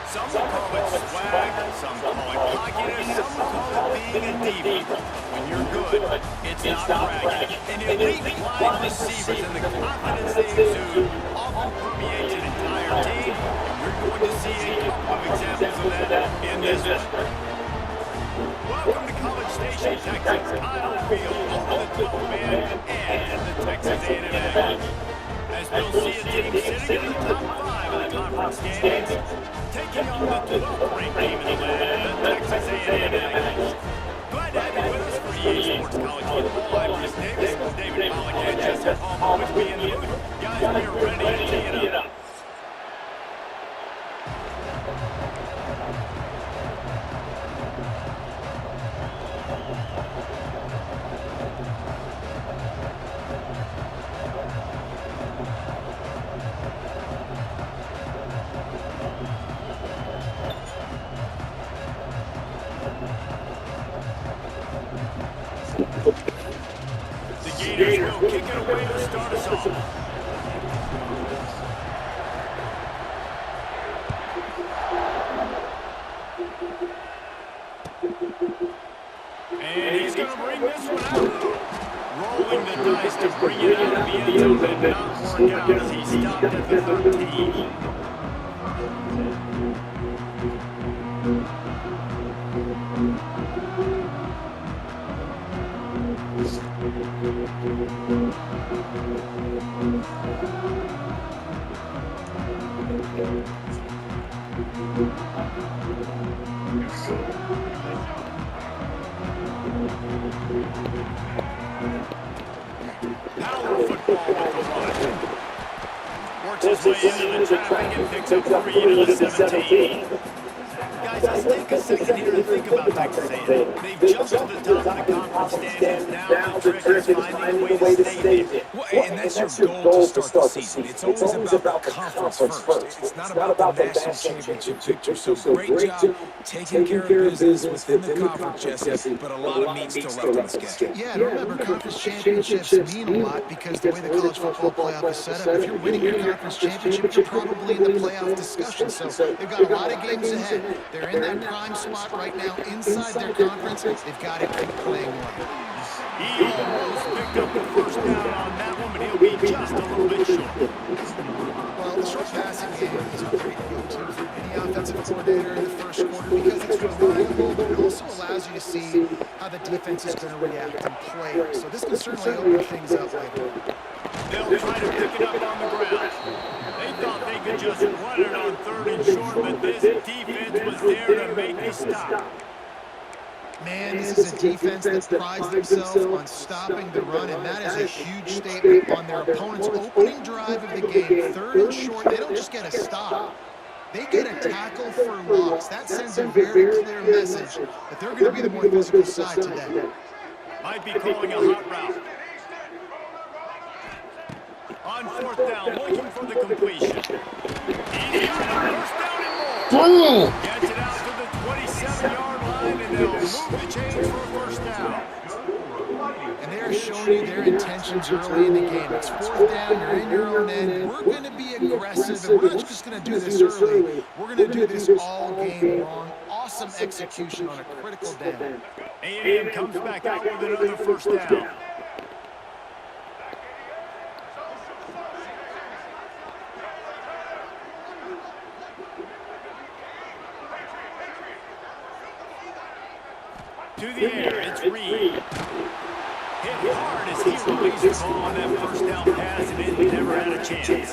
Some will call it swag, some call it cockiness, some will call it being a diva. When you're good, it's not bragging. An elite wide receivers and the confidence they exude often permeates an entire team. You're going to see a couple of examples of that in this one. Welcome to College Station, Texas. Kyle Field, over the 12-man and the Texas A&M Aggies. As we'll see a team sitting in the top 5 of the conference standings, taking on the 12th-ranked team in the land, the Texas A&M Aggies. Glad to have you with us for EA Sports College Football. I'm Chris Davis, David Pollock, and Justin Palmer with me in the booth. Guys, we are ready to tee it up. The Gators will kick it away to start us off. And he's going to bring this one out. Rolling the dice to bring it out of the end zone and not work out as he stopped at the 13. Power football with the run. Works his way into the traffic and picks up 3 to the 17. Guys, let's take a second here to think about Texas A&M. They've jumped to the top of the conference standings. Now the trick is finding a way to stay there. Well, and that's your goal to start the season. It's always about the conference first. It's not about the national championship picture. So great job taking care of business within the conference, Jesse, but a lot of meat still left on the schedule. Yeah, and remember, conference championships mean a lot because the way the college football playoff is set up, if you're winning your conference championship, you're probably in the playoff discussion. So they've got a lot of games ahead. They're in that prime spot right now inside their conference. They've got to keep playing well. He almost picked up the first down on that one, but he'll be just a little bit short. Well, the short passing game is a great go-to for any offensive coordinator in the first quarter because it's reliable, but it also allows you to see how the defense is going to react and play. So this can certainly open things up later. They'll try to pick it up on the ground. They thought they could just run it on 3rd and short, but this defense was there to make a stop. Man, this is a defense that prides themselves on stopping the run, and that is a huge statement on their opponent's opening drive of the game. 3rd and short, they don't just get a stop. They get a tackle for loss. That sends a very clear message that they're going to be the more physical side today. Might be calling a hot route. On 4th down, looking for the completion. He's got a 1st down and more. Gets it out to the 27-yard line, and they'll move the chains for a 1st down. And they're showing you their intentions early in the game. It's 4th down, you're in your own end. We're going to be aggressive, and we're not just going to do this early. We're going to do this all game long. Awesome execution on a critical down. A&M comes back out with another 1st down. To the air, it's Reed. Hit hard as he released the ball on that 1st down pass, and it never had a chance.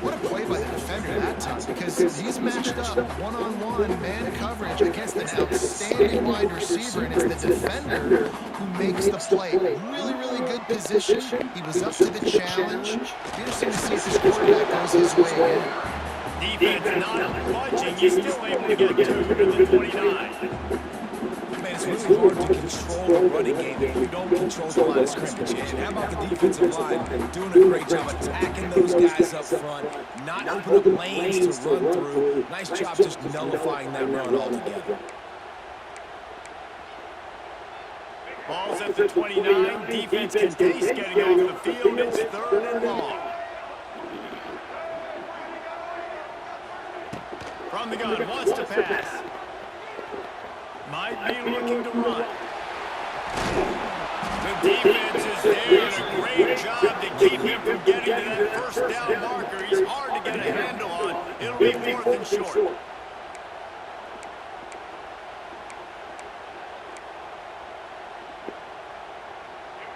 What a play by the defender that time, because he's matched up one-on-one man coverage against an outstanding wide receiver, and it's the defender who makes the play. Really, really good position. He was up to the challenge. Interesting to see if this quarterback goes his way again. Defense not budging. He's still able to get 2 to the 29. It's really hard to control the running game if you don't control the line of scrimmage. And how about the defensive line doing a great job attacking those guys up front, not opening up lanes to run through. Nice job just nullifying that run altogether. Ball's at the 29. Defense can taste getting off the field. It's 3rd and long. From the gun, wants to pass. Might be looking to run. The defense is there, and a great job to keep him from getting to that 1st down marker. He's hard to get a handle on. It'll be 4th and short.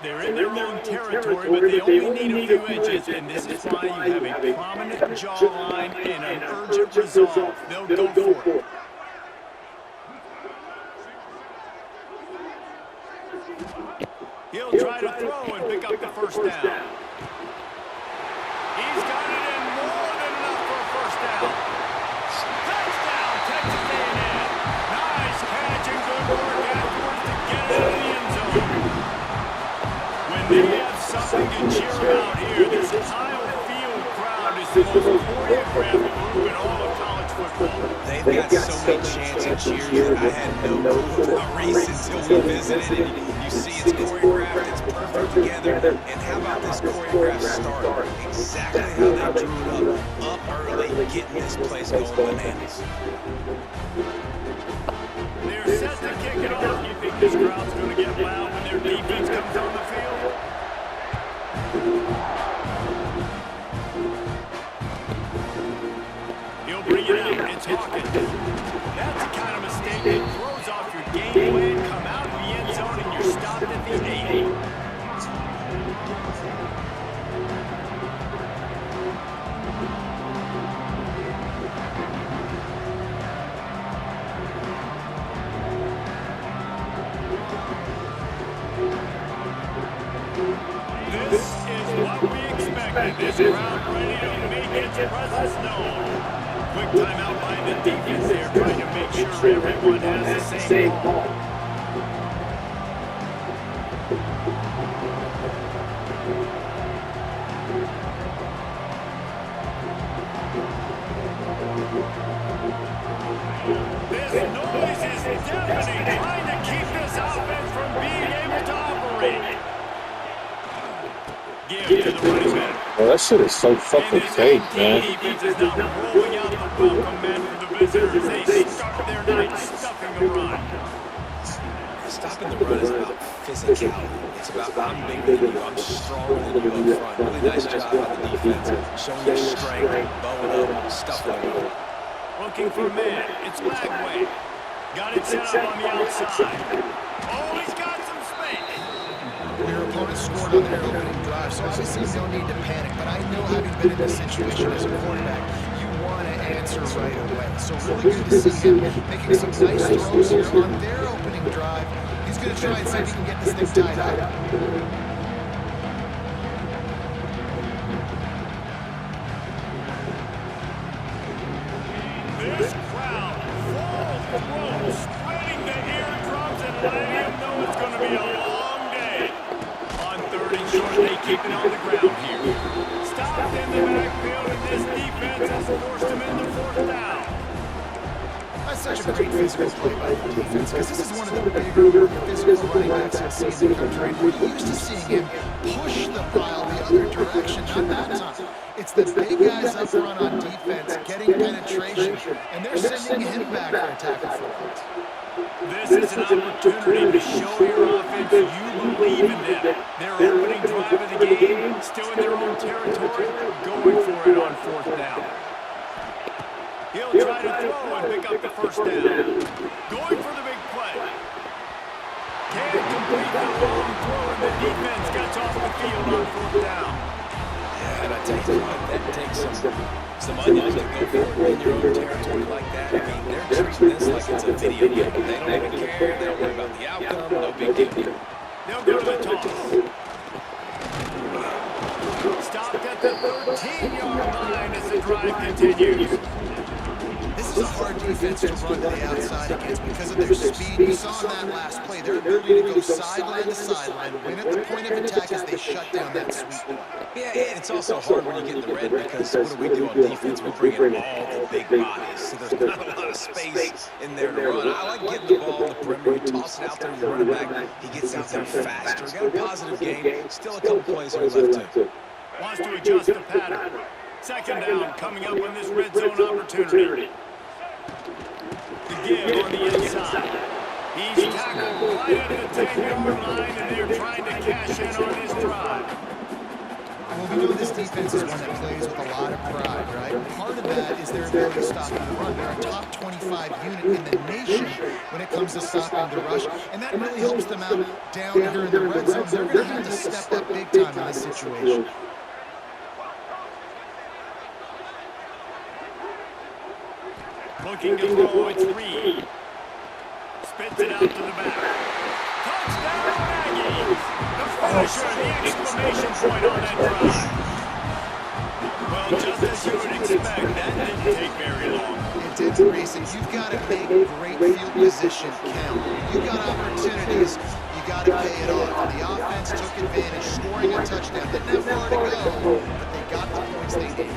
They're in their own territory, but they only need a few inches, and this is why you have a prominent jawline and an urgent resolve. They'll go for it. He'll try to throw and pick up the 1st down. He's got it in more than enough for a 1st down. Touchdown, Texas A&M. Nice catch and good work afterwards to get it in the end zone. When they have something to cheer about here, this Kyle Field crowd is the most choreographed group in all of college football. They've got so many chants and cheers that I had no clue about Reese until we visited. And you see it's choreographed, it's perfect together. And how about this choreographed start? Exactly how they drew it up early, getting this place going bananas. They're set to kick it off. You think This crowd's going to get loud when their defense comes on the field. He'll bring it out. It's Hawkins. That's the kind of mistake that throws off your game plan. Come out of the end zone and you're stopped at the 8. This is what we expected. This crowd ready to make its presence known. Quick timeout by the defense there, trying to make sure everyone has the same ball. This noise is deafening, trying to keep this offense from being able to operate. Give to the running back. Well, that shit is so fucking fake, man. Defense is now rolling out the welcome mat for the visitors. They start their night stuffing the run. Stopping the run is about physicality. It's about I'm bigger than you, I'm stronger than you up front. Really nice job by the defense, showing their strength, bowing up, stuffing the run. Looking for a man. It's Lagway. Got it set up on the outside. Oh, he's got some space. Your opponent scored on their opening drive, so obviously no need to panic. But I know, having been in this situation as a quarterback, you want to answer right away. So really good to see him making some nice throws here on their opening drive. He's going to try and see if he can get this thing tied up. This crowd, full throat, spreading the eardrums and letting him know it's going to be a long day. On 3rd and short, they keep it on the ground here. Stopped in the backfield, and this defense has forced him into 4th down. That's such a great physical play by the defense, because this is one of the bigger, more physical running backs I've seen in the country. And we're used to seeing him push the pile the other direction, not that time. It's the big guys up front on defense getting penetration, and they're sending him back for a tackle for it. This is an opportunity to show your offense you believe in them. Their opening drive of the game, still in their own territory, going for it on 4th down. He'll try to throw and pick up the 1st down. Going for the big play. Can't complete the long throw, and the defense gets off the field on 4th down. Yeah, and I tell you what, that takes some onions to go for it in your own territory like that. I mean, they're treating this like it's a video game. They don't even care. They don't worry about the outcome. No big deal. They'll go to the toss. Stopped at the 13-yard line as the drive continues. This is a hard defense to run to the outside against because of their speed. You saw in that last play their ability to go sideline to sideline, win at the point of attack as they shut down that sweep play. Yeah, and it's also hard when you get in the red because what do on defense? We bring in all the big bodies, so there's not a lot of space in there to run. I like getting the ball on the perimeter. You toss it out there, you run it back, he gets out there faster. Got a positive game, still a couple plays on left too. Wants to adjust the pattern. 2nd down coming up on this red zone opportunity. The give on the inside. He's tackled right at the 10-yard line, and they're trying to cash in on this drive. Well, we know this defense is one that plays with a lot of pride, right? Part of that is their ability to stop the run. They're a top 25 unit in the nation when it comes to stopping the rush, and that really helps them out down here in the red zone. They're going to have to step up big time in this situation. Looking to throw, it's Reed. Spits it out to the back. Touchdown, Aggies! The finisher, the exclamation point on that drive. Well, just as you would expect, that didn't take very long. It did, Reese. You've got to make great field position count. You've got opportunities. You got to pay it off. And the offense took advantage, scoring a touchdown. Didn't have far to go, but they got the points they needed.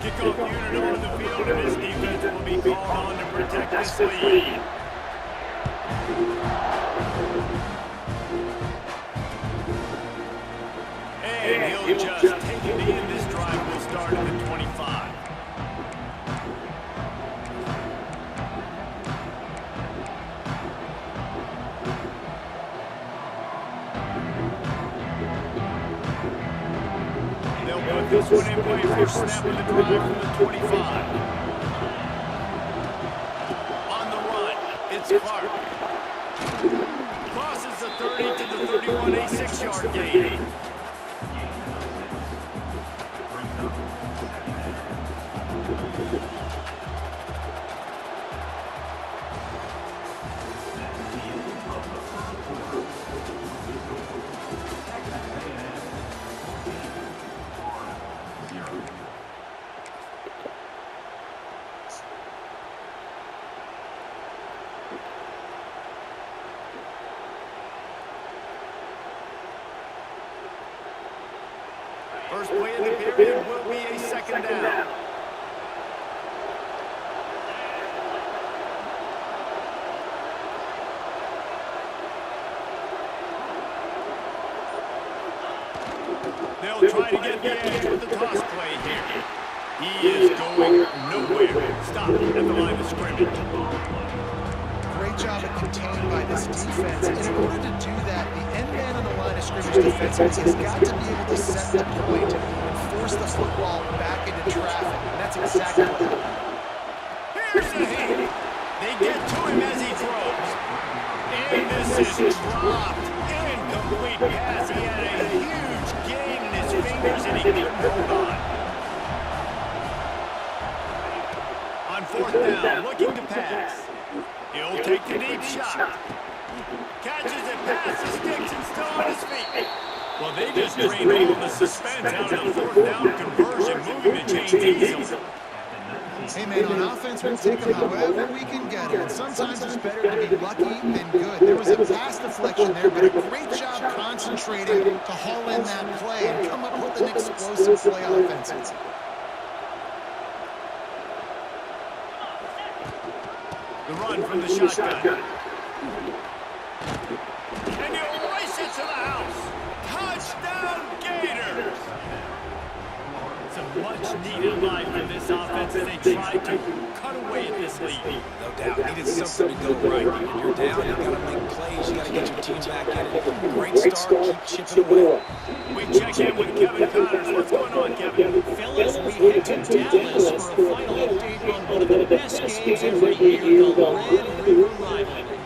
Kickoff unit on the field, and his defense will be called on to protect this lead. And he'll just take it in. This drive will start at the 25. with this one in play for snapping the drive from the 25. On the run, it's Clark. Crosses the 30 to the 31, a 6-yard gain. First play of the period will be a second down. They'll try to get the edge with the toss play here. He is going nowhere. Stop at the line of scrimmage. Great job of contained by this defense. And in order to do that, the end man on the line of scrimmage defense has got to be able to set the point and force the football back into traffic. And that's exactly what happened. Here's the hit. They get to him as he throws. And this is dropped. Incomplete pass. He had a huge gain in his fingers and he couldn't hold on. On fourth down, looking to pass. He'll take the deep shot. Catches it past the sticks and still on his feet. Well, they just drained all the suspense out of the fourth down conversion, moving the chains easily. Hey, man, on offense, we'll take them however we can get them. And sometimes it's better to be lucky than good. There was a pass deflection there, but a great job concentrating to haul in that play and come up with an explosive play offense. The run from the shotgun. And he'll race it to the house. Touchdown, Gators! It's a much-needed line for this offense as they try to cut away at this lead. No doubt. Needed something to go right. When you're down, you got to make plays. You got to get your team back in it. Great start. Keep chipping away. We check in with Kevin Connors. What's going on, Kevin? Fellas, we head to Dallas for a final update on one of the best games every year, the Red River Rivalry.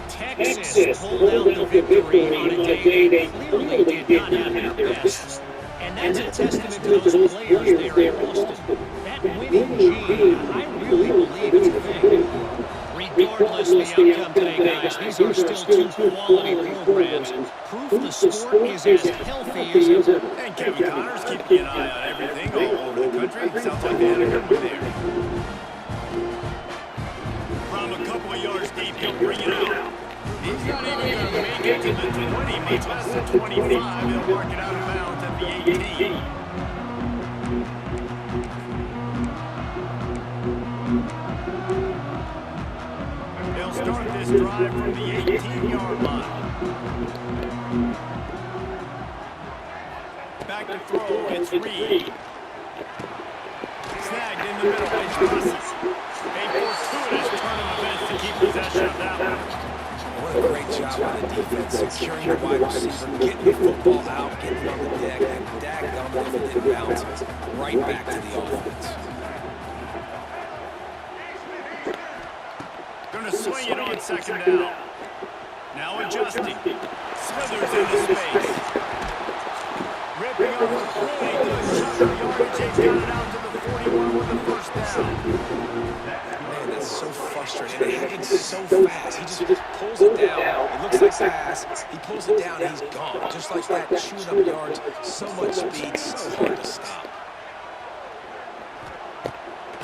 Texas pulled out the victory on a day they clearly did not have their best. And that's a testament to those players there in Austin. That winning gene, I really believe it's a thing. Regardless of the outcome today, guys, these are still two quality programs. Proof the sport is as healthy as ever. And Kevin Connors keeping an eye on everything all over the country. Sounds like they had a good one there. From a couple of yards deep, he'll bring it out. He's not even going to make it to the 20, much less than 25. He'll mark it out of bounds at the 18. They'll start this drive from the 18-yard line. Back to throw, it's Reed. Snagged in the middle by Johnson. A fortuitous turn of events to keep possession of that one. What a great job by the defense, securing the wide receiver, getting the football out, getting it on the deck, and daggum if it didn't bounce, right back to the offense. Gonna swing it on second down. Now adjusting. Smithers into space. Ripping up a really good chunk of yardage. He's got it out to the 41 with the first down. Man, that's so frustrating. It happens so fast. He just pulls it down. It looks like pass. He pulls it down and he's gone. Just like that, chewing up yards. So much speed, so hard to stop.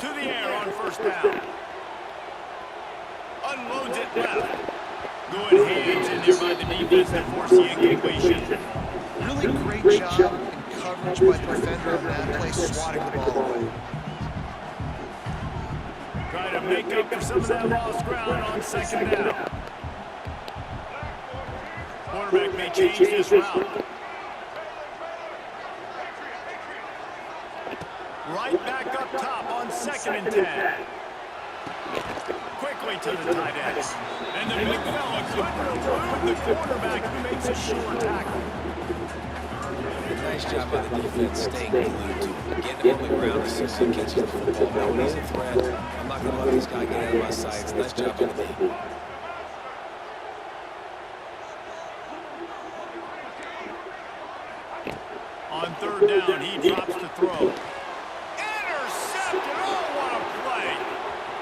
To the air on first down. Unloads it left. Good hands in there by the defense to force the incompletion. Really great job in coverage by the defender on that play, swatting the ball away. Try to make up for some of that lost ground on second down. Quarterback may change this route. Right back up top on second and 10. Quickly to the tight end. And the big fella couldn't elude the quarterback who makes a short tackle. Nice job by the defense staying glued to him, getting him on the ground as soon as he catches the football. Knowing he's a threat, I'm not going to let this guy get out of my sights. Nice job by the D. On third down, he drops to throw. Intercepted! Oh, what a play!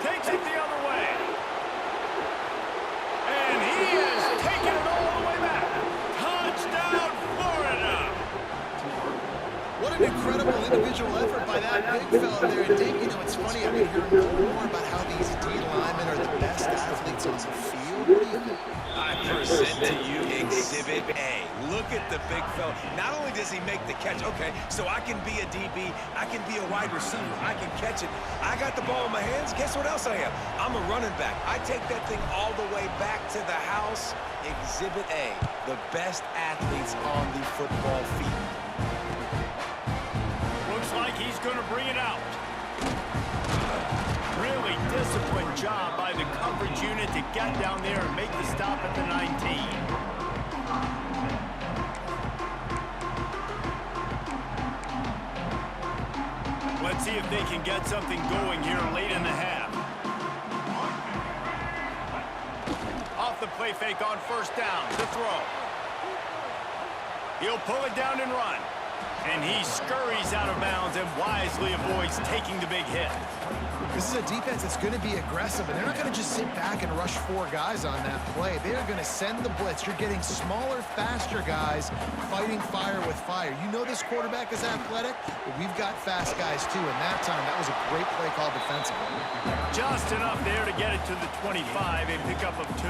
Takes it the other way. And he has taken it all the way back. Touchdown, Florida! What an incredible individual effort by that big fella there. And Dave, you know, it's funny, I've been hearing more about how these D linemen are the best athletes on the field. What do you think? I present to you Exhibit A. Look at the big fella. Not only does he make the catch, okay, so I can be a DB, I can be a wide receiver, I can catch it. I got the ball in my hands, guess what else I am? I'm a running back. I take that thing all the way back to the house. Exhibit A, the best athletes on the football field. Looks like he's going to bring it out. Really disciplined job by the coverage unit to get down there and make the stop at the 19. Let's see if they can get something going here late in the half. Off the play fake on first down to throw. He'll pull it down and run. And he scurries out of bounds and wisely avoids taking the big hit. This is a defense that's going to be aggressive, and they're not going to just sit back and rush 4 guys on that play. They're going to send the blitz. You're getting smaller, faster guys fighting fire with fire. You know this quarterback is athletic, but we've got fast guys too, and that time, that was a great play call defensively. Just enough there to get it to the 25, a pickup of 2.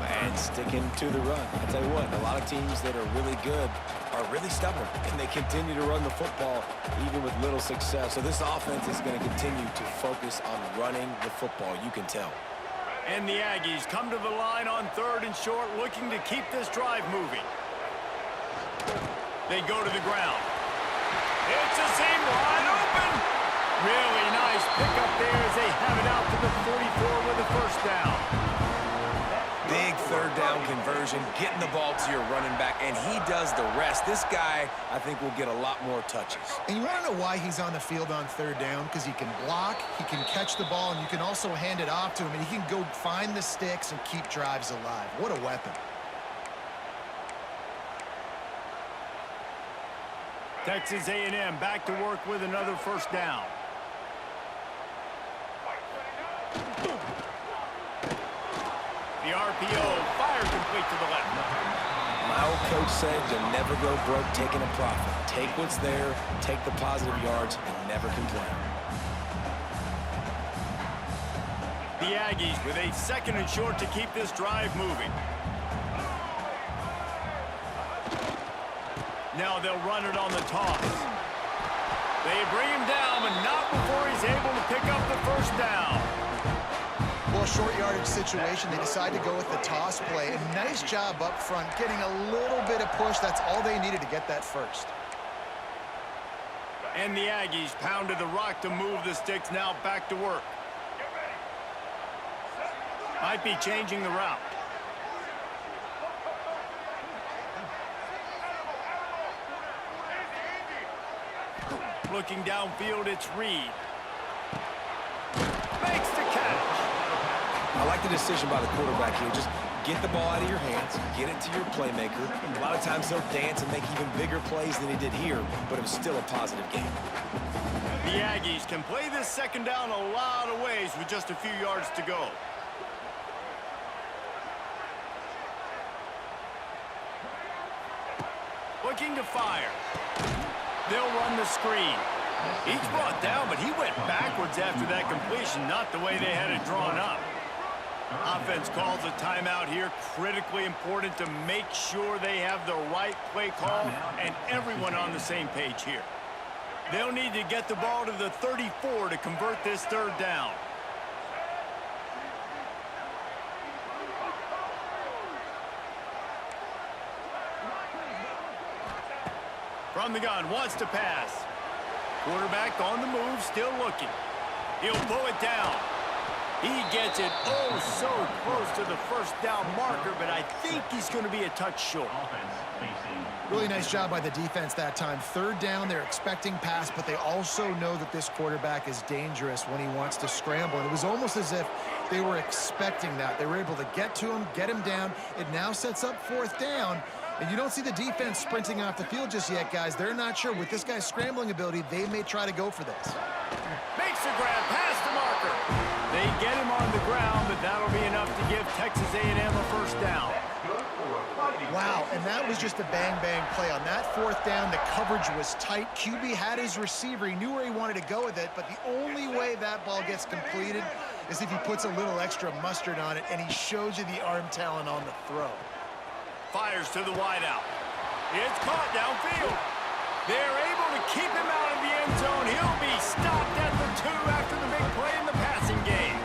And sticking to the run. I tell you what, a lot of teams that are really good are really stubborn, and they continue to run the football even with little success. So this offense is going to continue to focus on running the football, you can tell. And the Aggies come to the line on third and short, looking to keep this drive moving. They go to the ground. It's a seam wide open. Really nice pickup there as they have it out to the 44 with a first down. Big third down conversion, getting the ball to your running back, and he does the rest. This guy, I think, will get a lot more touches. And you want to know why he's on the field on third down? Because he can block, he can catch the ball, and you can also hand it off to him, and he can go find the sticks and keep drives alive. What a weapon. Texas A&M back to work with another first down. The RPO, fire complete to the left. My old coach said you'll never go broke taking a profit. Take what's there, take the positive yards, and never complain. The Aggies with a second and short to keep this drive moving. Now they'll run it on the toss. They bring him down, but not before he's able to pick up the first down. Well, short yardage situation, they decide to go with the toss play. And nice job up front, getting a little bit of push. That's all they needed to get that first. And the Aggies pounded the rock to move the sticks, now back to work. Might be changing the route. Looking downfield, it's Reed. Makes the catch. I like the decision by the quarterback here. Just get the ball out of your hands, get it to your playmaker. A lot of times he'll dance and make even bigger plays than he did here, but it was still a positive game. The Aggies can play this second down a lot of ways with just a few yards to go. Looking to fire. They'll run the screen. He's brought down, but he went backwards after that completion, not the way they had it drawn up. Offense calls a timeout here, critically important to make sure they have the right play call and everyone on the same page here. They'll need to get the ball to the 34 to convert this third down. From the gun, wants to pass. Quarterback on the move, still looking. He'll pull it down. He gets it oh so close to the first down marker, but I think he's going to be a touch short. Really nice job by the defense that time. Third down, they're expecting pass, but they also know that this quarterback is dangerous when he wants to scramble. And it was almost as if they were expecting that. They were able to get to him, get him down. It now sets up fourth down. And you don't see the defense sprinting off the field just yet, guys. They're not sure. With this guy's scrambling ability, they may try to go for this. Makes the grab past the marker. They get him on the ground, but that'll be enough to give Texas A&M a first down. Wow, and that was just a bang-bang play. On that fourth down, the coverage was tight. QB had his receiver. He knew where he wanted to go with it, but the only way that ball gets completed is if he puts a little extra mustard on it, and he shows you the arm talent on the throw. Fires to the wideout. It's caught downfield. They're able to keep him out of the end zone. He'll be stopped at the 2 after the big play in the passing game.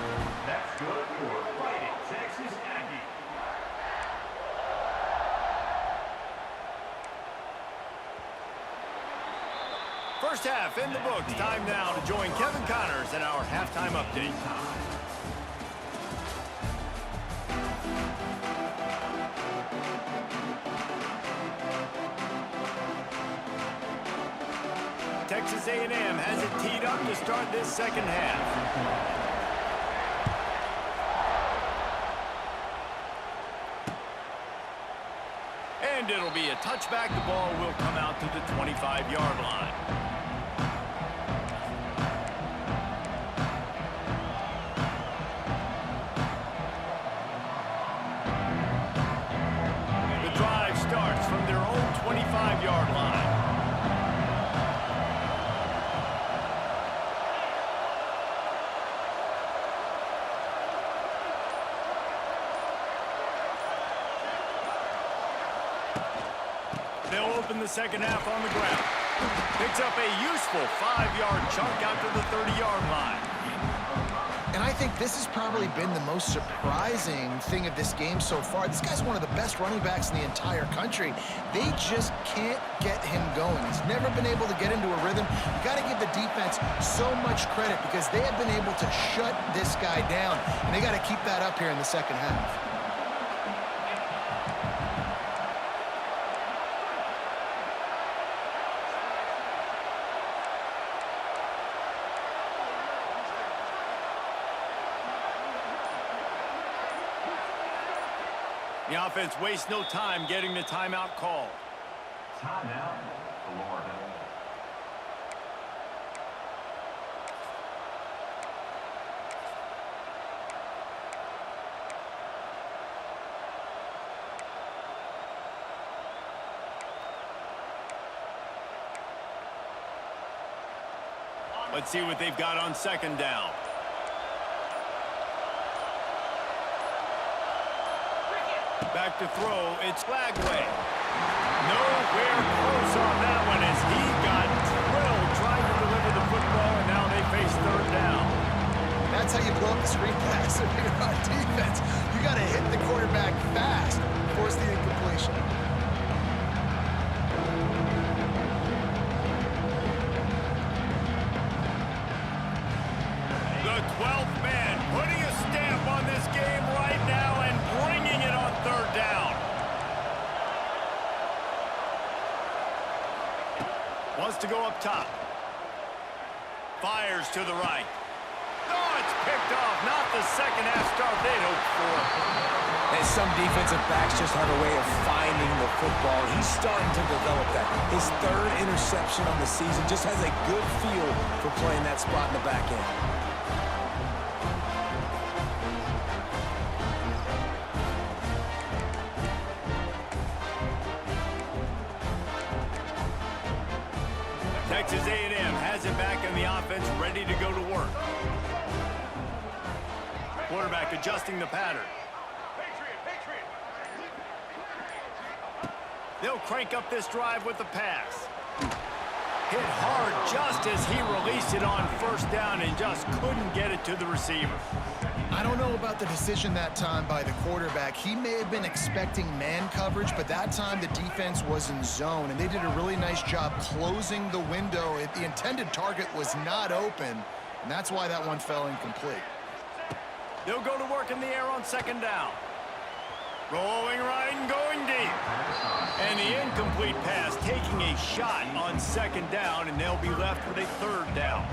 That's good for Fighting Texas Aggie. First half in the books. Time now to join Kevin Connors in our halftime update. Texas A&M has it teed up to start this second half. And it'll be a touchback. The ball will come out to the 25-yard line. The drive starts from their own 25-yard line. They'll open the second half on the ground. Picks up a useful 5-yard chunk out to the 30-yard line. And I think this has probably been the most surprising thing of this game so far. This guy's one of the best running backs in the entire country. They just can't get him going. He's never been able to get into a rhythm. You got to give the defense so much credit because they have been able to shut this guy down. And they got to keep that up here in the second half. The offense wastes no time getting the timeout called. Timeout, Florida. Let's see what they've got on second down. Back to throw, it's Flagway. Nowhere close on that one as he got drilled trying to deliver the football, and now they face third down. That's how you blow up the screen pass if you're on defense. You got to hit the quarterback fast, force the incompletion. The 12th man putting a stamp on this game right now and bringing it on third down. Wants to go up top. Fires to the right. Oh, it's picked off. Not the second half start they'd hoped for. And some defensive backs just have a way of finding the football. He's starting to develop that. His third interception on the season just has a good feel for playing that spot in the back end. Texas A&M has it back in the offense, ready to go to work. Quarterback adjusting the pattern. They'll crank up this drive with the pass. Hit hard just as he released it on first down and just couldn't get it to the receiver. I don't know about the decision that time by the quarterback. He may have been expecting man coverage, but that time the defense was in zone, and they did a really nice job closing the window. The intended target was not open, and that's why that one fell incomplete. They'll go to work in the air on second down. Rolling right and going deep. And the incomplete pass taking a shot on second down, and they'll be left with a third down.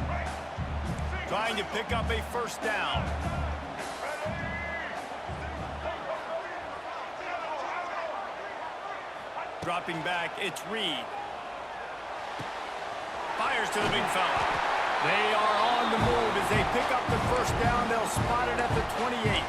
Trying to pick up a first down. Dropping back, it's Reed. Fires to the big fella. They are on the move as they pick up the first down. They'll spot it at the 28.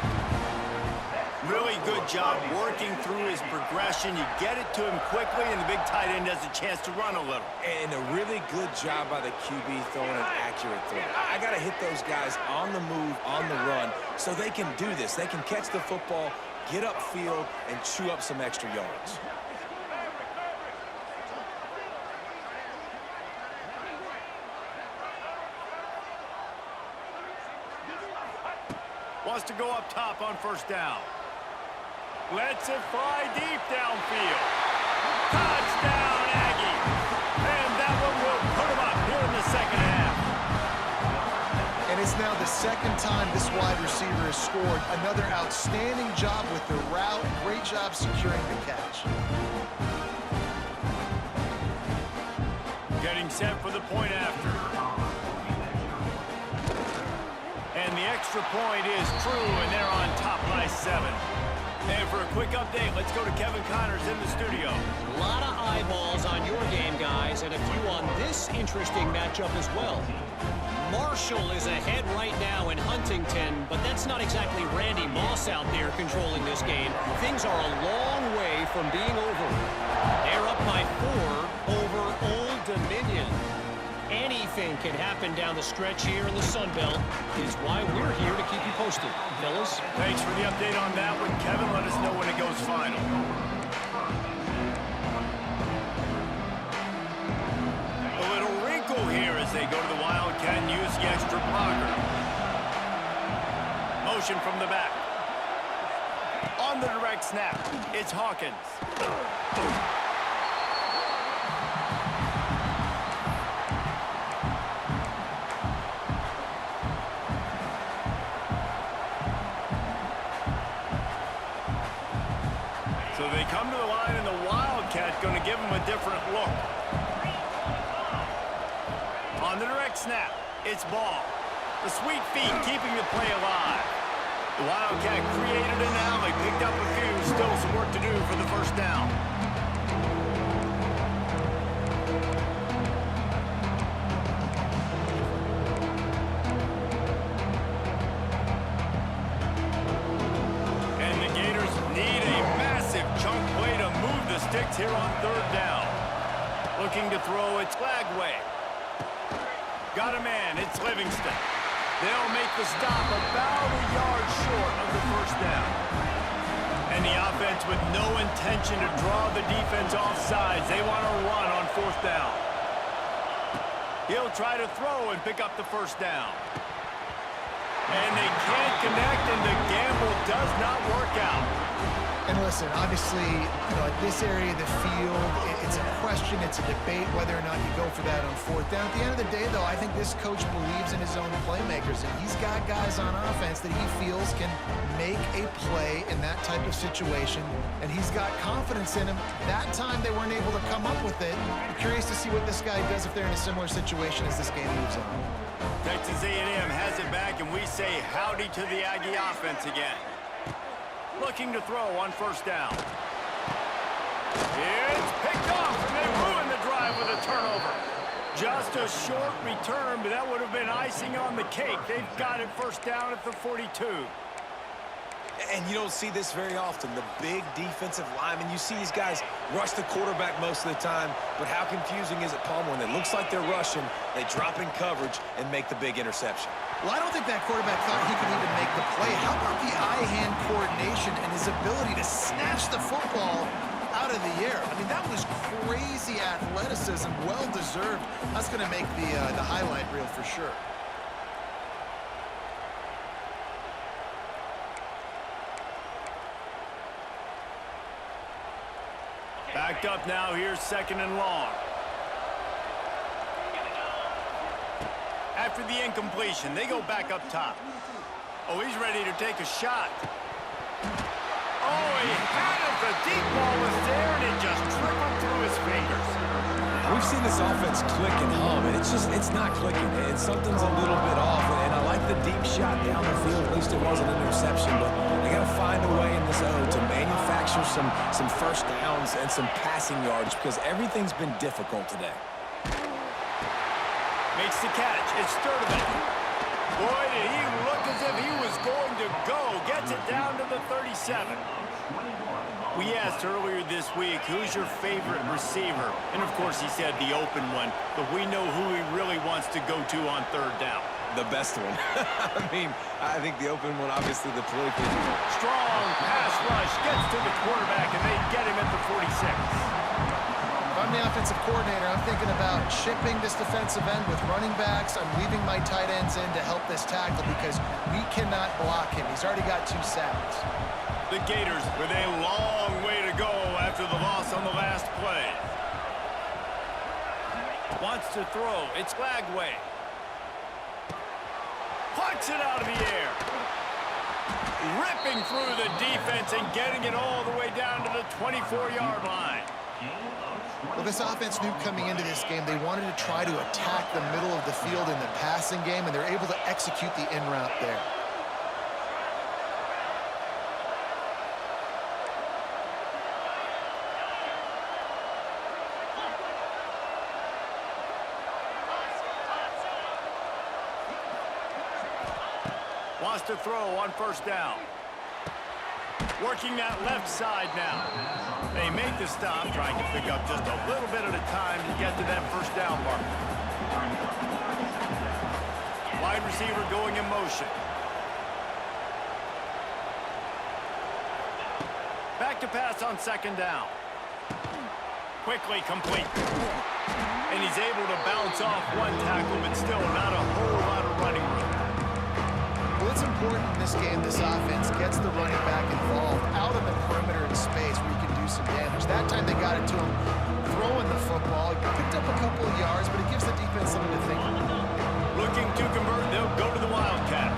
Really good job working through his progression. You get it to him quickly, and the big tight end has a chance to run a little. And a really good job by the QB throwing an accurate throw. I got to hit those guys on the move, on the run, so they can do this. They can catch the football, get upfield, and chew up some extra yards. Wants to go up top on first down. Lets it fly deep downfield. Touchdown, Aggie. And that one will put him up here in the second half. And it's now the second time this wide receiver has scored. Another outstanding job with the route. Great job securing the catch. Getting set for the point after. And the extra point is true, and they're on top by 7. And for a quick update, let's go to Kevin Connors in the studio. A lot of eyeballs on your game, guys, and a few on this interesting matchup as well. Marshall is ahead right now in Huntington, but that's not exactly Randy Moss out there controlling this game. Things are a long way from being over. They're up by 4 over Old Dominion. Anything can happen down the stretch here in the Sun Belt. It's why we're here to keep you posted, fellas. Thanks for the update on that one, Kevin. Let us know when it goes final. A little wrinkle here as they go to the Wildcat and use the extra blocker. Motion from the back. On the direct snap, it's Hawkins. So they come to the line, and the Wildcat going to give them a different look. On the direct snap, it's Ball. The sweet feet keeping the play alive. The Wildcat created an alley, picked up a few, still some work to do for the first down. And the Gators need a massive chunk play to move the sticks here on third down. Looking to throw, it's Flagway. Got a man, it's Livingston. They'll make the stop about a yard short of the first down. And the offense with no intention to draw the defense off sides. They want to run on fourth down. He'll try to throw and pick up the first down. And they can't connect, and the gamble does not work out. And listen, obviously, at this area of the field, it's a question, it's a debate whether or not you go for that on fourth down. At the end of the day, though, I think this coach believes in his own playmakers, and he's got guys on offense that he feels can make a play in that type of situation, and he's got confidence in him. That time they weren't able to come up with it. I'm curious to see what this guy does if they're in a similar situation as this game moves on. Texas A&M has it back, and we say howdy to the Aggie offense again. Looking to throw on first down. It's picked off, and they ruin the drive with a turnover. Just a short return, but that would have been icing on the cake. They've got it first down at the 42. And you don't see this very often. The big defensive linemen, you see these guys rush the quarterback most of the time, but how confusing is it, Palmer, when it looks like they're rushing, they drop in coverage and make the big interception? Well, I don't think that quarterback thought he could even make the play. How about the eye-hand coordination and his ability to snatch the football out of the air? I mean, that was crazy athleticism, well-deserved. That's going to make the highlight reel for sure. Backed up now, here's second and long. After the incompletion, they go back up top. Oh, he's ready to take a shot. Oh, he had it. The deep ball was there, and it just trickled through his fingers. We've seen this offense click and hum, and it's not clicking, and something's a little bit off. And I like the deep shot down the field. At least it wasn't an interception, but they got to find a way in this O to manufacture some first downs and some passing yards because everything's been difficult today. Makes the catch. It's Sturdivant. Boy, did he look as if he was going to go. Gets it down to the 37. We asked earlier this week, who's your favorite receiver? And, of course, he said the open one. But we know who he really wants to go to on third down. The best one. I mean, I think the open one, obviously, the politically. Strong pass rush. Gets to the quarterback, and they get him at the 46. If I'm the offensive coordinator, I'm thinking about shipping this defensive end with running backs. I'm leaving my tight ends in to help this tackle because we cannot block him. He's already got 2 sacks. The Gators with a long way to go after the loss on the last play. Wants to throw. It's Lagway. Plucks it out of the air. Ripping through the defense and getting it all the way down to the 24-yard line. Well, this offense knew coming into this game they wanted to try to attack the middle of the field in the passing game, and they're able to execute the in route there. Wants to throw on first down. Working that left side now. They make the stop, trying to pick up just a little bit at a time to get to that first down mark. Wide receiver going in motion. Back to pass on second down. Quickly complete. And he's able to bounce off one tackle, but still not a whole lot of running room. Well, it's important in this game this offense gets the running back involved out on the perimeter in space where you can do some damage. That time they got it to him throwing the football. He picked up a couple of yards, but it gives the defense something to think about. Looking to convert, they'll go to the Wildcat.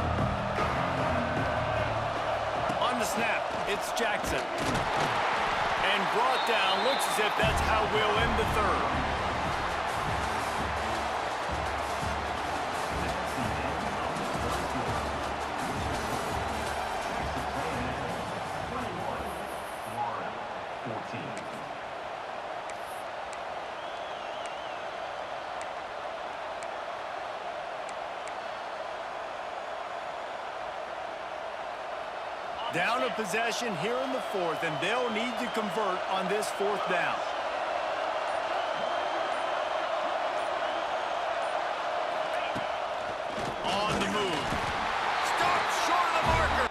On the snap, it's Jackson. And brought down, looks as if that's how we'll end the third. Down a possession here in the fourth, and they'll need to convert on this fourth down. On the move. Stopped short of the marker.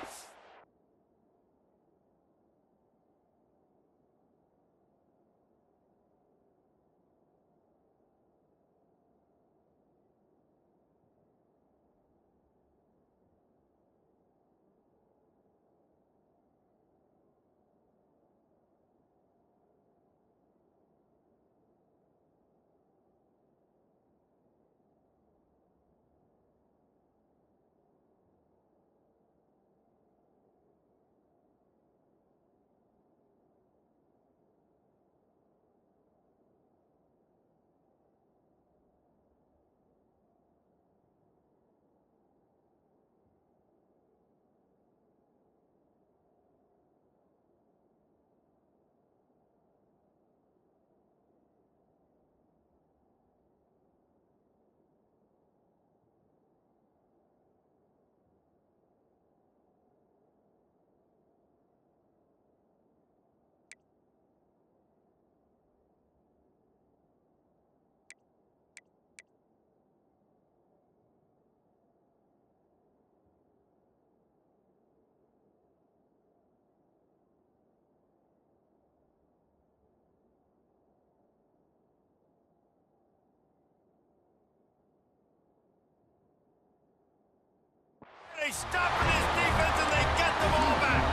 They stop this defense and they get the ball back.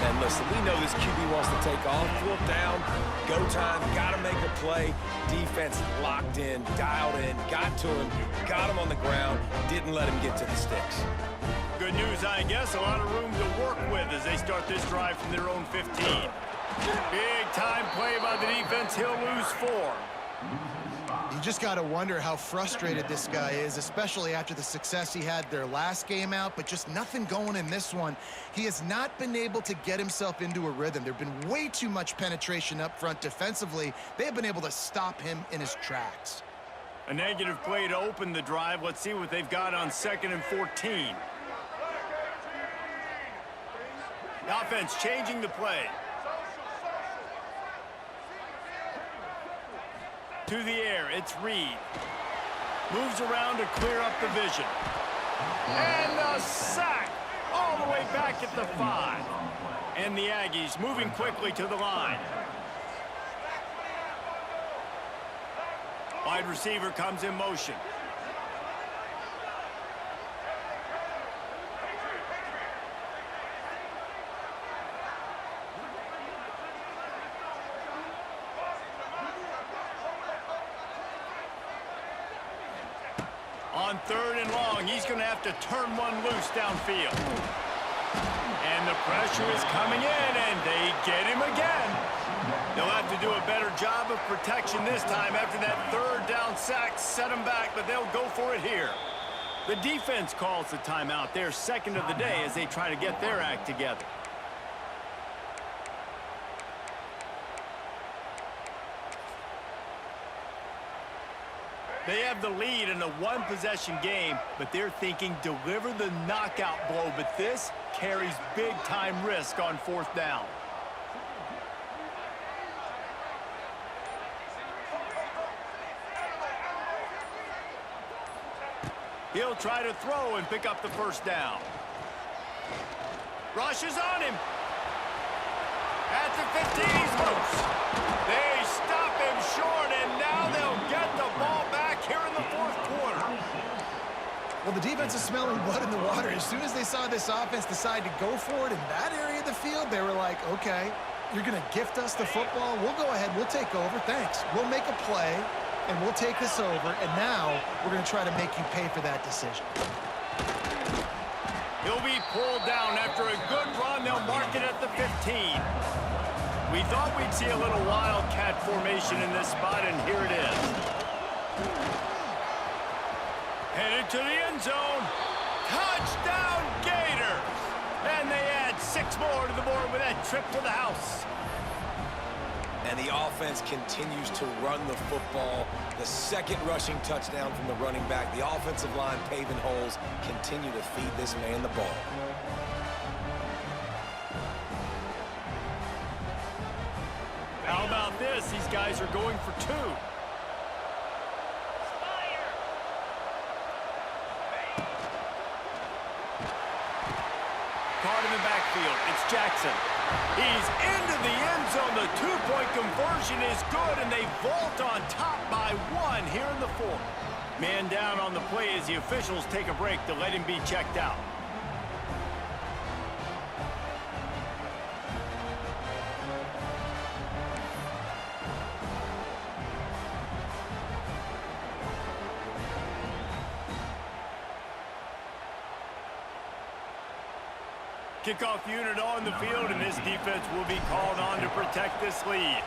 And listen, we know this QB wants to take off. Fourth down, go time, got to make a play. Defense locked in, dialed in, got to him, got him on the ground, didn't let him get to the sticks. Good news, I guess. A lot of room to work with as they start this drive from their own 15. Big time play by the defense. He'll lose 4. You just got to wonder how frustrated this guy is, especially after the success he had their last game out, but just nothing going in this one. He has not been able to get himself into a rhythm. There have been way too much penetration up front defensively. They have been able to stop him in his tracks. A negative play to open the drive. Let's see what they've got on 2nd and 14. The offense changing the play. To the air, it's Reed. Moves around to clear up the vision. And the sack all the way back at the 5. And the Aggies moving quickly to the line. Wide receiver comes in motion. On 3rd and long, he's going to have to turn one loose downfield. And the pressure is coming in, and they get him again. They'll have to do a better job of protection this time after that 3rd down sack set him back, but they'll go for it here. The defense calls the timeout. Their 2nd of the day as they try to get their act together. They have the lead in a one-possession game, but they're thinking deliver the knockout blow, but this carries big-time risk on 4th down. He'll try to throw and pick up the 1st down. Rushes on him. At the 15, he's loose. They stop him short, and now they'll get the ball back here in the 4th quarter. Well, the defense is smelling blood in the water. As soon as they saw this offense decide to go for it in that area of the field, they were like, okay, you're going to gift us the football. We'll go ahead. We'll take over. Thanks. We'll make a play, and we'll take this over. And now we're going to try to make you pay for that decision. He'll be pulled down after a good run. They'll mark it at the 15. We thought we'd see a little wildcat formation in this spot, and here it is. Headed to the end zone. Touchdown, Gators! And they add 6 more to the board with that trip to the house. And the offense continues to run the football. The 2nd rushing touchdown from the running back. The offensive line paving holes. Continue to feed this man the ball. How about this? These guys are going for 2. Caught in the backfield. It's Jackson. He's into the end zone. The 2-point conversion is good, and they vault on top by 1 here in the 4th. Man down on the play as the officials take a break to let him be checked out. Kickoff unit on the field, and this defense will be called on to protect this lead.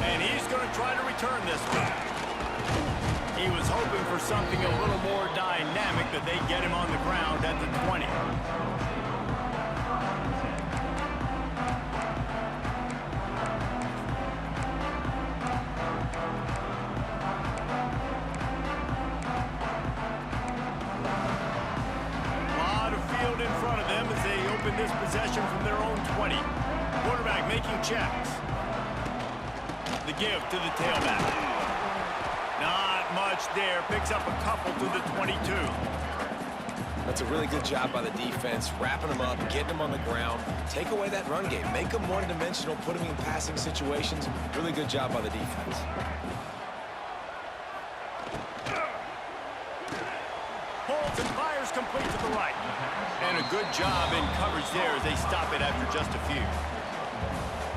And he's going to try to return this one. He was hoping for something a little more dynamic, but they get him on the ground at the 20. In front of them as they open this possession from their own 20. Quarterback making checks. The give to the tailback. Not much there. Picks up a couple to the 22. That's a really good job by the defense, wrapping them up, getting them on the ground, take away that run game, make them one-dimensional, put them in passing situations. Really good job by the defense. Holds and fires complete to the right. And a good job in coverage there as they stop it after just a few.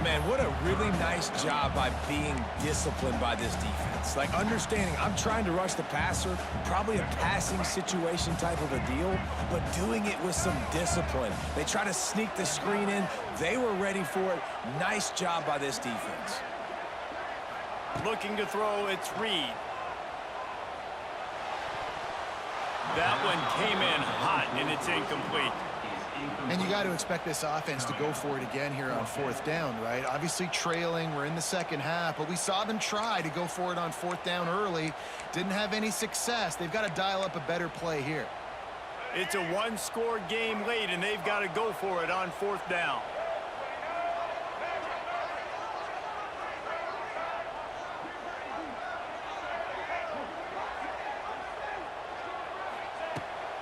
Man, what a really nice job by being disciplined by this defense. Like, understanding I'm trying to rush the passer, probably a passing situation type of a deal, but doing it with some discipline. They try to sneak the screen in. They were ready for it. Nice job by this defense. Looking to throw, it's Reed. That one came in hot, and it's incomplete. And you got to expect this offense to go for it again here on 4th down, right? Obviously trailing, we're in the second half, but we saw them try to go for it on 4th down early. Didn't have any success. They've got to dial up a better play here. It's a one-score game late, and they've got to go for it on 4th down.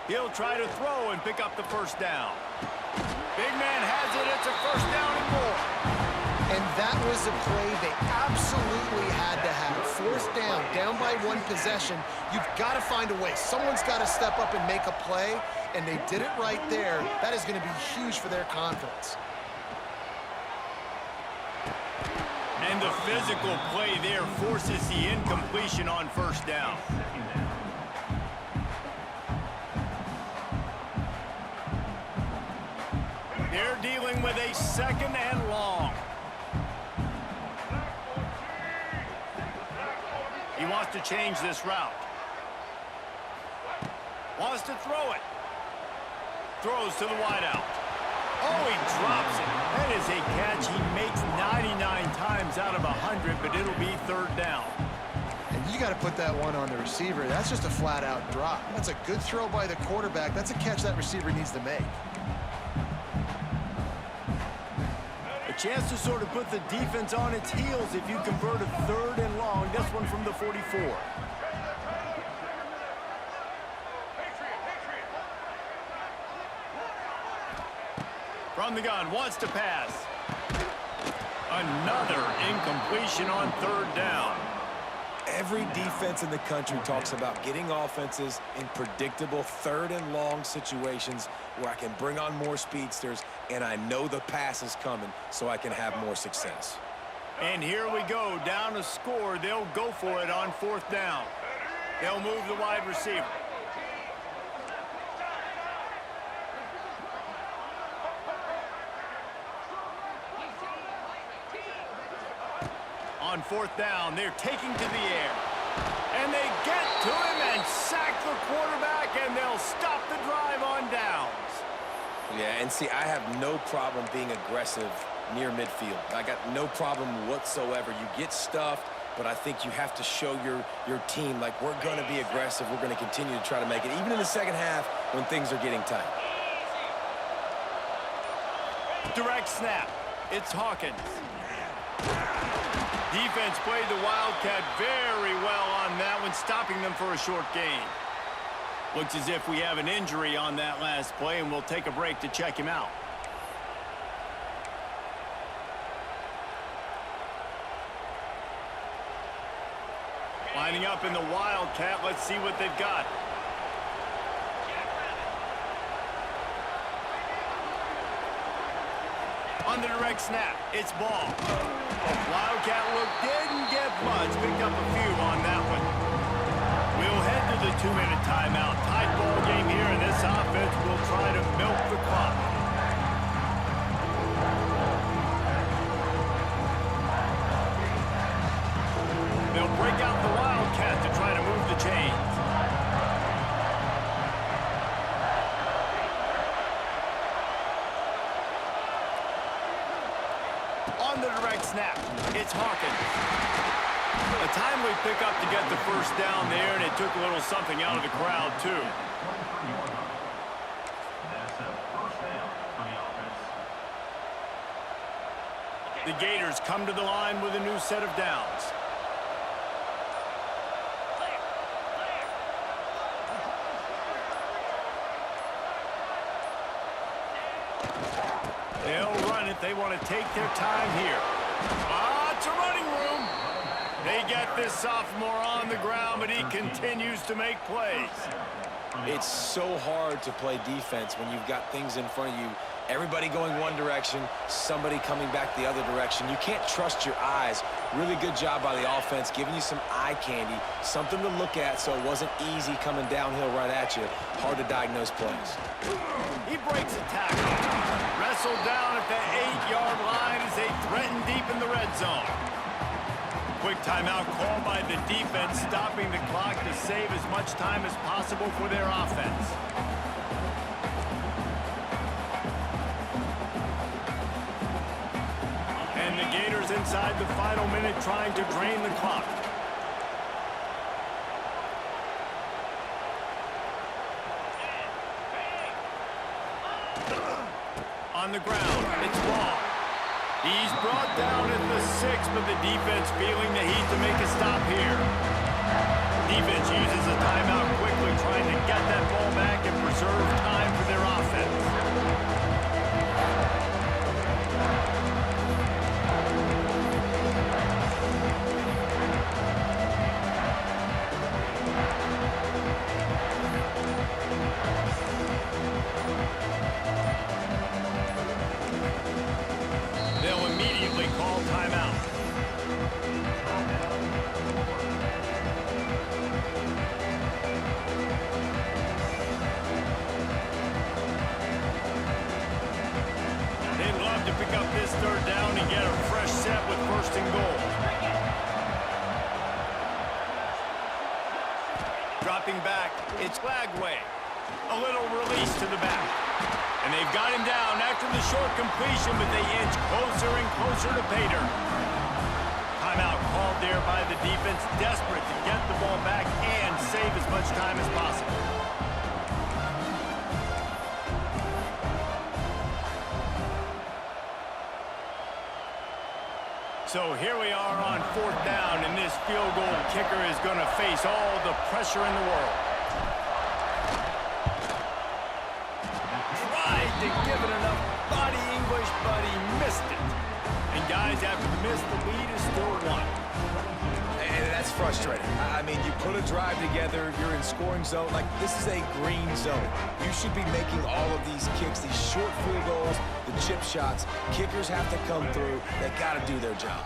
He'll try to throw and pick up the first down. Big man has it. It's a first down and more. And that was a play they absolutely had to have. 4th down by 1 possession. You've got to find a way. Someone's got to step up and make a play, and they did it right there. That is going to be huge for their confidence. And the physical play there forces the incompletion on first down. They're dealing with a 2nd and long. He wants to change this route. Wants to throw it. Throws to the wideout. Oh, he drops it. That is a catch he makes 99 times out of 100, but it'll be 3rd down. And you got to put that one on the receiver. That's just a flat-out drop. That's a good throw by the quarterback. That's a catch that receiver needs to make. Chance to sort of put the defense on its heels if you convert a 3rd and long. This one from the 44. From the gun, wants to pass. Another incompletion on 3rd down. Every defense in the country talks about getting offenses in predictable 3rd and long situations where I can bring on more speedsters and I know the pass is coming so I can have more success. And here we go, down to score. They'll go for it on 4th down. They'll move the wide receiver. On 4th down, they're taking to the air. And they get to him and sack the quarterback, and they'll stop the drive on downs. Yeah, and see, I have no problem being aggressive near midfield. I got no problem whatsoever. You get stuffed, but I think you have to show your team, like, we're going to be aggressive. We're going to continue to try to make it, even in the second half when things are getting tight. Direct snap. It's Hawkins. Defense played the Wildcat very well on that one, stopping them for a short gain. Looks as if we have an injury on that last play, and we'll take a break to check him out. Lining up in the Wildcat, let's see what they've got. On the direct snap, it's Ball. Wildcat look didn't get much, picked up a few on that one. We'll head to the 2-minute timeout. Tight ball game here, and this offense will try to milk the clock. They'll break out the Wildcat to try to move the chains. On the direct snap, it's Hawkins. A timely pickup to get the first down there, and it took a little something out of the crowd, too. The Gators come to the line with a new set of downs. They'll run it. They want to take their time here. It's a running room. They get this sophomore on the ground, but he continues to make plays. It's so hard to play defense when you've got things in front of you. Everybody going one direction, somebody coming back the other direction. You can't trust your eyes. Really good job by the offense, giving you some eye candy, something to look at so it wasn't easy coming downhill right at you. Hard to diagnose plays. He breaks a tackle. Wrestled down at the 8-yard line as they threaten deep in the red zone. Quick timeout called by the defense, stopping the clock to save as much time as possible for their offense. And the Gators inside the final minute trying to drain the clock. On the ground, it's long. He's brought down at the 6, but the defense feeling the heat to make a stop here. Defense uses a timeout quickly, trying to get that ball back and preserve time for their offense. They'll immediately call timeout. They'd love to pick up this third down and get a fresh set with 1st and goal. Dropping back, it's Lagway. A little release to the back. And they've got him down after the short completion, but they inch closer and closer to pay dirt. Timeout called there by the defense, desperate to get the ball back and save as much time as possible. So here we are on 4th down, and this field goal kicker is going to face all the pressure in the world. To give it enough body English, but he missed it. And guys, after the miss, the lead is still 1. And that's frustrating. I mean, you put a drive together, you're in scoring zone. Like, this is a green zone. You should be making all of these kicks, these short field goals, the chip shots. Kickers have to come through. They got to do their job.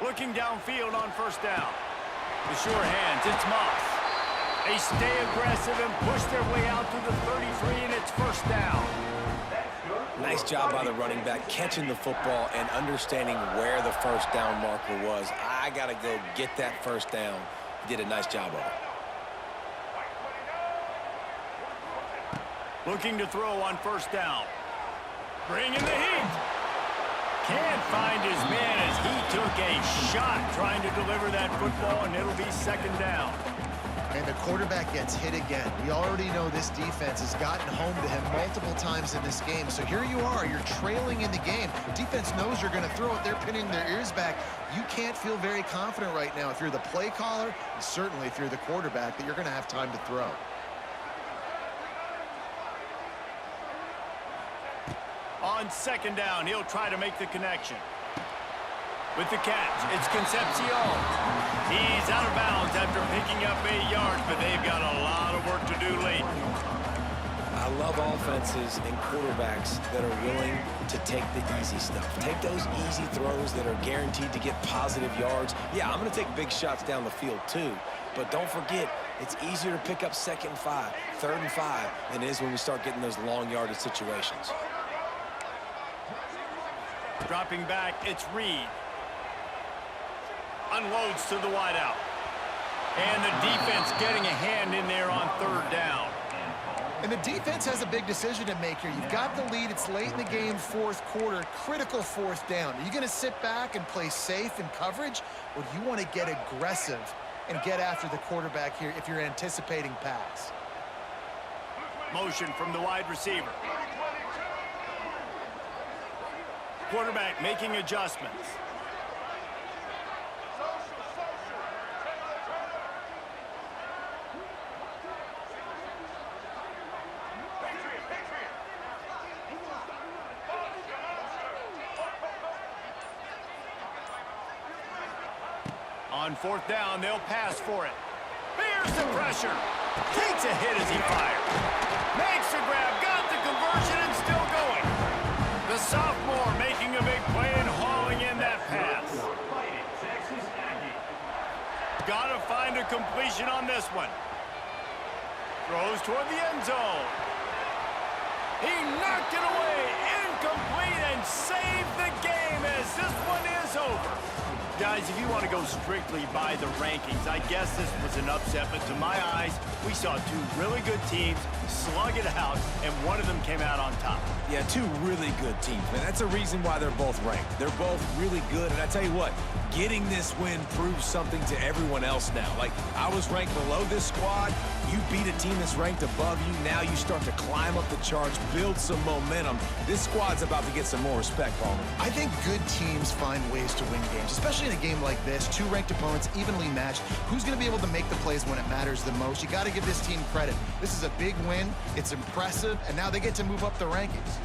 Looking downfield on 1st down. The sure hands, it's Moss. They stay aggressive and push their way out to the 33, and it's 1st down. Nice job by the running back, catching the football and understanding where the 1st down marker was. I got to go get that 1st down. He did a nice job of it. Looking to throw on 1st down. Bringing the heat. Can't find his man as he took a shot trying to deliver that football, and it'll be 2nd down. And the quarterback gets hit again. We already know this defense has gotten home to him multiple times in this game. So here you are, you're trailing in the game. Defense knows you're going to throw it. They're pinning their ears back. You can't feel very confident right now if you're the play caller, and certainly if you're the quarterback, that you're going to have time to throw. On 2nd down, he'll try to make the connection. With the catch, it's Concepcion. He's out of bounds after picking up 8 yards, but they've got a lot of work to do late. I love offenses and quarterbacks that are willing to take the easy stuff. Take those easy throws that are guaranteed to get positive yards. Yeah, I'm going to take big shots down the field too, but don't forget, it's easier to pick up 2nd and 5, 3rd and 5 than it is when we start getting those long yardage situations. Dropping back, it's Reed. Unloads to the wideout. And the defense getting a hand in there on 3rd down. And the defense has a big decision to make here. You've got the lead. It's late in the game, 4th quarter, critical 4th down. Are you going to sit back and play safe in coverage, or do you want to get aggressive and get after the quarterback here if you're anticipating pass? Motion from the wide receiver. Quarterback making adjustments. On fourth down, they'll pass for it. Here's the pressure. Takes a hit as he fires. Makes the grab, got the conversion, and still going. The sophomore making a big play and hauling in that pass. Got to find a completion on this one. Throws toward the end zone. He knocked it away, incomplete, and saved the game as this one is over. Guys, if you want to go strictly by the rankings, I guess this was an upset, but to my eyes, we saw two really good teams slug it out, and one of them came out on top. Yeah, two really good teams, man. That's a reason why they're both ranked. They're both really good, and I tell you what, getting this win proves something to everyone else now. Like, I was ranked below this squad. You beat a team that's ranked above you. Now you start to climb up the charts, build some momentum. This squad's about to get some more respect, Palmer. I think good teams find ways to win games, especially in a game like this. Two ranked opponents, evenly matched. Who's going to be able to make the plays when it matters the most? You got to give this team credit. This is a big win. It's impressive, and now they get to move up the rankings.